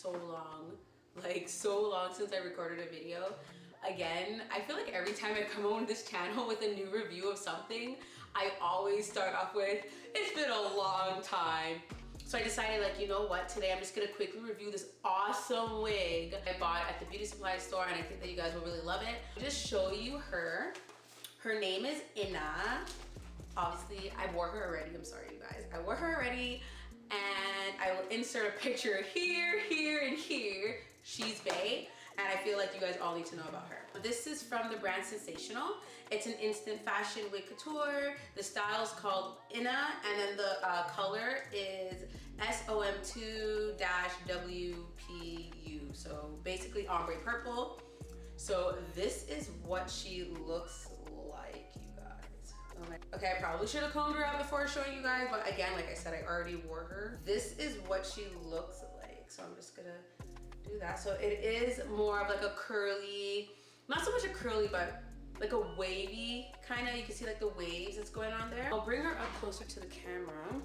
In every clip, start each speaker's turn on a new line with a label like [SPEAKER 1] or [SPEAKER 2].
[SPEAKER 1] so long, like so long since I recorded a video. Again, I feel like every time I come on this channel with a new review of something, I always start off with, it's been a long time. So I decided, like, you know what, today I'm just gonna quickly review this awesome wig I bought at the beauty supply store, and I think that you guys will really love it. I'll just show you her. Her name is Inna. Obviously, I wore her already. I'm sorry, you guys. I wore her already, and I will insert a picture here, here, and here. She's bae. And I feel like you guys all need to know about her. This is from the brand Sensationnel. It's an instant fashion wig couture. The style is called Inna, and then the color is SOM2-WPU. So basically ombre purple. So this is what she looks like, you guys. Okay, I probably should have combed her out before showing you guys, but again, like I said, I already wore her. This is what she looks like. So I'm just gonna do that. So it is more of like a curly, not so much a curly, but like a wavy kind of, you can see like the waves that's going on there. I'll bring her up closer to the camera.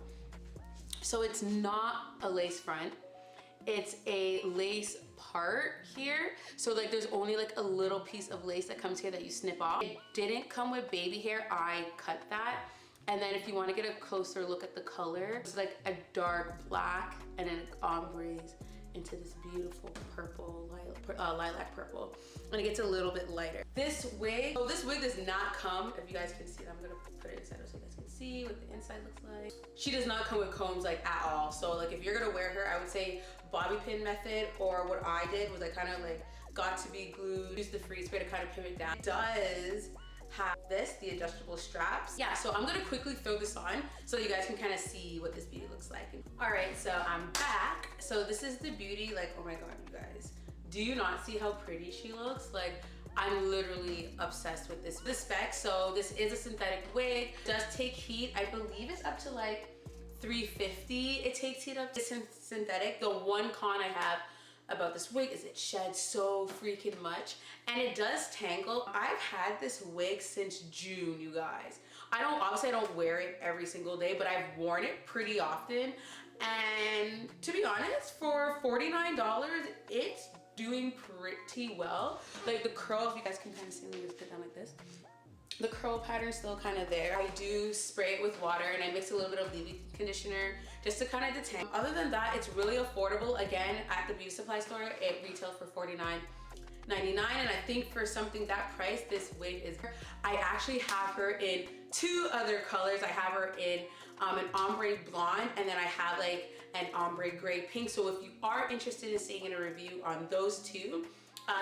[SPEAKER 1] So it's not a lace front, it's a lace part here. So like there's only like a little piece of lace that comes here that you snip off. It didn't come with baby hair, I cut that. And then if you want to get a closer look at the color, it's like a dark black and then it ombres into this beautiful purple, lilac purple, and it gets a little bit lighter. This wig, so this wig does not come, if you guys can see it, I'm gonna put it inside so you guys can see what the inside looks like. She does not come with combs like at all. So like if you're gonna wear her, I would say bobby pin method, or what I did was I kind of like got to be glued, used the freeze spray to kind of pin it down. It does have this, the adjustable straps. Yeah, so I'm gonna quickly throw this on so you guys can kind of see what this beauty looks like. All right, so I'm back. So this is the beauty, like, oh my God, you guys. Do you not see how pretty she looks? Like, I'm literally obsessed with this. The spec, so this is a synthetic wig. It does take heat. I believe it's up to like 350. It takes heat up to synthetic. The one con I have about this wig is it sheds so freaking much, and it does tangle. I've had this wig since June, you guys. Obviously I don't wear it every single day, but I've worn it pretty often. And to be honest, for $49, it's doing pretty well. Like the curl, if you guys can kind of see, let me just put it down like this. The curl pattern's still kind of there. I do spray it with water and I mix a little bit of leave-in conditioner just to kind of detangle. Other than that, it's really affordable. Again, at the beauty supply store, it retails for $49.99, and I think for something that price, this wig is her. I actually have her in 2 other colors. I have her in an ombre blonde, and then I have like an ombre gray pink. So if you are interested in seeing a review on those 2,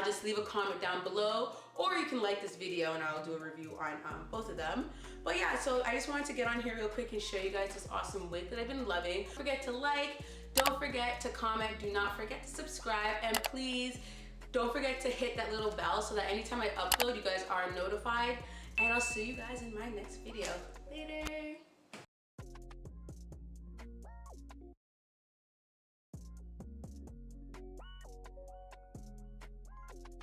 [SPEAKER 1] just leave a comment down below, or you can like this video and I'll do a review on both of them. But yeah, so I just wanted to get on here real quick and show you guys this awesome wig that I've been loving. Don't forget to like, don't forget to comment, do not forget to subscribe, and please don't forget to hit that little bell so that anytime I upload, you guys are notified. And I'll see you guys in my next video. Later.